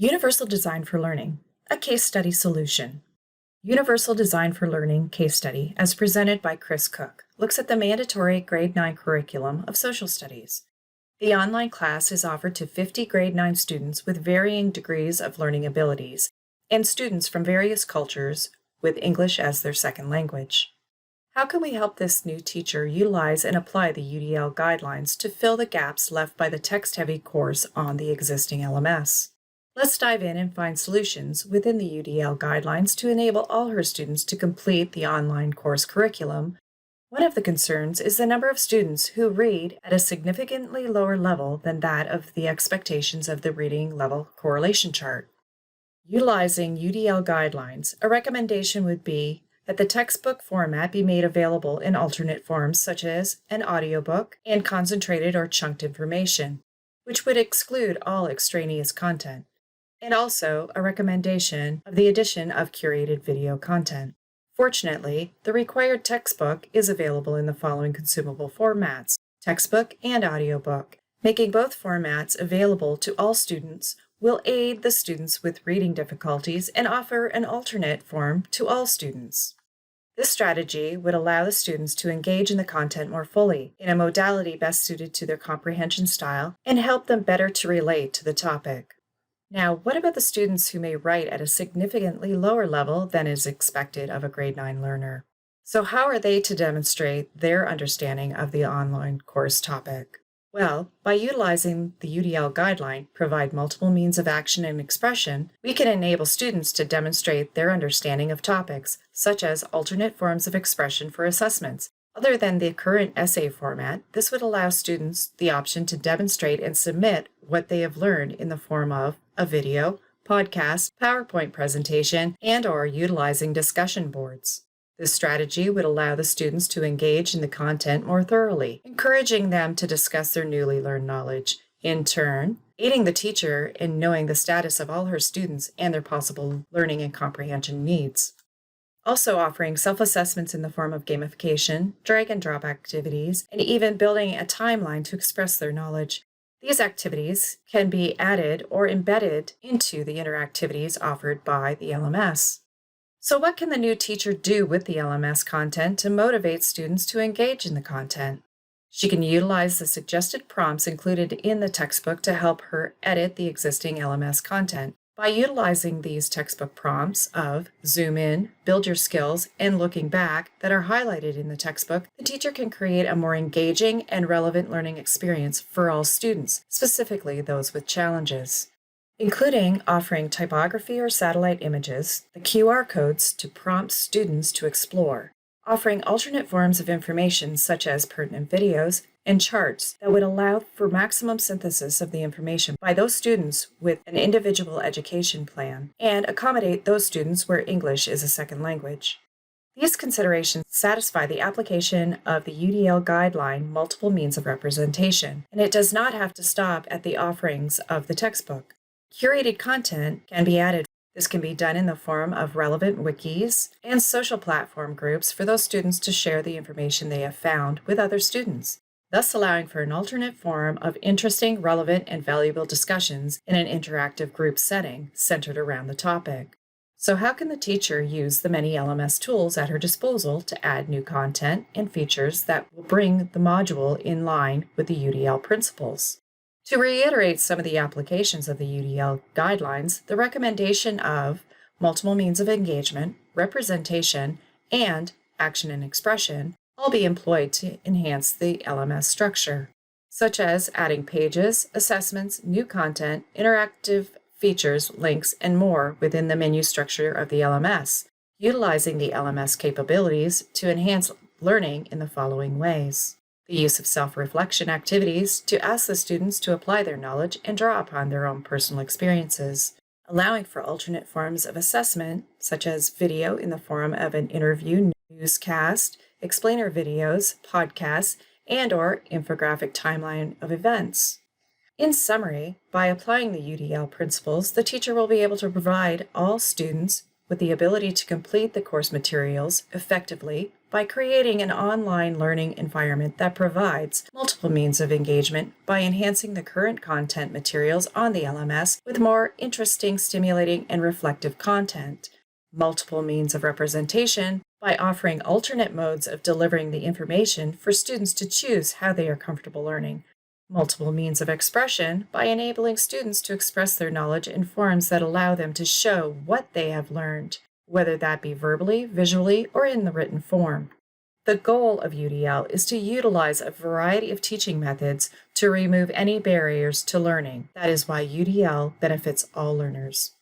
Universal Design for Learning, a case study solution. Universal Design for Learning case study, as presented by Chris Cook, looks at the mandatory Grade 9 curriculum of social studies. The online class is offered to 50 Grade 9 students with varying degrees of learning abilities and students from various cultures with English as their second language. How can we help this new teacher utilize and apply the UDL guidelines to fill the gaps left by the text-heavy course on the existing LMS? Let's dive in and find solutions within the UDL guidelines to enable all her students to complete the online course curriculum. One of the concerns is the number of students who read at a significantly lower level than that of the expectations of the reading level correlation chart. Utilizing UDL guidelines, a recommendation would be that the textbook format be made available in alternate forms such as an audiobook and concentrated or chunked information, which would exclude all extraneous content, and also a recommendation of the addition of curated video content. Fortunately, the required textbook is available in the following consumable formats, textbook and audiobook. Making both formats available to all students will aid the students with reading difficulties and offer an alternate form to all students. This strategy would allow the students to engage in the content more fully, in a modality best suited to their comprehension style, and help them better to relate to the topic. Now, what about the students who may write at a significantly lower level than is expected of a Grade 9 learner? So how are they to demonstrate their understanding of the online course topic? Well, by utilizing the UDL guideline, provide multiple means of action and expression, we can enable students to demonstrate their understanding of topics, such as alternate forms of expression for assessments. Other than the current essay format, this would allow students the option to demonstrate and submit what they have learned in the form of a video, podcast, PowerPoint presentation, and/or utilizing discussion boards. This strategy would allow the students to engage in the content more thoroughly, encouraging them to discuss their newly learned knowledge. In turn, aiding the teacher in knowing the status of all her students and their possible learning and comprehension needs. Also offering self-assessments in the form of gamification, drag and drop activities, and even building a timeline to express their knowledge. These activities can be added or embedded into the interactivities offered by the LMS. So what can the new teacher do with the LMS content to motivate students to engage in the content? She can utilize the suggested prompts included in the textbook to help her edit the existing LMS content. By utilizing these textbook prompts of zoom in, build your skills, and looking back that are highlighted in the textbook, the teacher can create a more engaging and relevant learning experience for all students, specifically those with challenges, including offering typography or satellite images, the QR codes to prompt students to explore, offering alternate forms of information such as pertinent videos and charts that would allow for maximum synthesis of the information by those students with an individual education plan, and accommodate those students where English is a second language. These considerations satisfy the application of the UDL guideline multiple means of representation, and it does not have to stop at the offerings of the textbook. Curated content can be added. This can be done in the form of relevant wikis and social platform groups for those students to share the information they have found with other students, thus allowing for an alternate form of interesting, relevant, and valuable discussions in an interactive group setting centered around the topic. So how can the teacher use the many LMS tools at her disposal to add new content and features that will bring the module in line with the UDL principles? To reiterate some of the applications of the UDL guidelines, the recommendation of multiple means of engagement, representation, and action and expression all be employed to enhance the LMS structure, such as adding pages, assessments, new content, interactive features, links, and more within the menu structure of the LMS, utilizing the LMS capabilities to enhance learning in the following ways. The use of self-reflection activities to ask the students to apply their knowledge and draw upon their own personal experiences, allowing for alternate forms of assessment, such as video in the form of an interview, newscast, explainer videos, podcasts, and/or infographic timeline of events. In summary, by applying the UDL principles, the teacher will be able to provide all students with the ability to complete the course materials effectively by creating an online learning environment that provides multiple means of engagement by enhancing the current content materials on the LMS with more interesting, stimulating, and reflective content. Multiple means of representation by offering alternate modes of delivering the information for students to choose how they are comfortable learning. Multiple means of expression by enabling students to express their knowledge in forms that allow them to show what they have learned, whether that be verbally, visually, or in the written form. The goal of UDL is to utilize a variety of teaching methods to remove any barriers to learning. That is why UDL benefits all learners.